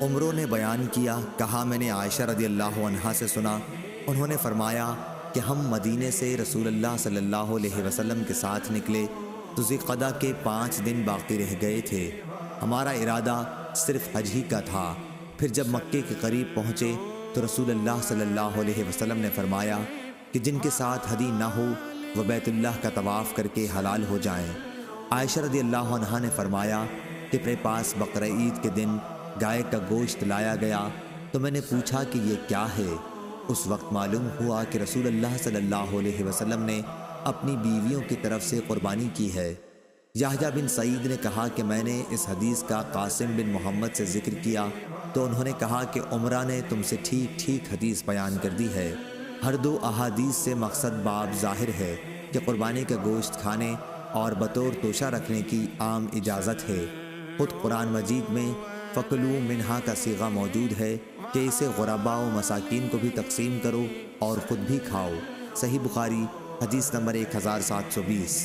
عمروں نے بیان کیا، کہا میں نے عائشہ رضی اللہ عنہا سے سنا، انہوں نے فرمایا کہ ہم مدینے سے رسول اللہ صلی اللہ علیہ وسلم کے ساتھ نکلے تو ذوالقعدہ کے 5 دن باقی رہ گئے تھے۔ ہمارا ارادہ صرف حج ہی کا تھا۔ پھر جب مکے کے قریب پہنچے تو رسول اللہ صلی اللہ علیہ وسلم نے فرمایا کہ جن کے ساتھ ہدی نہ ہو وہ بیت اللہ کا طواف کر کے حلال ہو جائیں۔ عائشہ رضی اللہ عنہا نے فرمایا کہ اپنے پاس بقرہ عید کے دن گائے کا گوشت لایا گیا تو میں نے پوچھا کہ یہ کیا ہے؟ اس وقت معلوم ہوا کہ رسول اللہ صلی اللہ علیہ وسلم نے اپنی بیویوں کی طرف سے قربانی کی ہے۔ یحییٰ بن سعید نے کہا کہ میں نے اس حدیث کا قاسم بن محمد سے ذکر کیا تو انہوں نے کہا کہ عمرہ نے تم سے ٹھیک ٹھیک حدیث بیان کر دی ہے۔ ہر دو احادیث سے مقصد باب ظاہر ہے کہ قربانی کا گوشت کھانے اور بطور توشہ رکھنے کی عام اجازت ہے۔ خود قرآن مجید میں فَكُلُوا مِنْهَا کا صیغہ موجود ہے کہ اسے غرباء و مساکین کو بھی تقسیم کرو اور خود بھی کھاؤ۔ صحیح بخاری حدیث نمبر 1720۔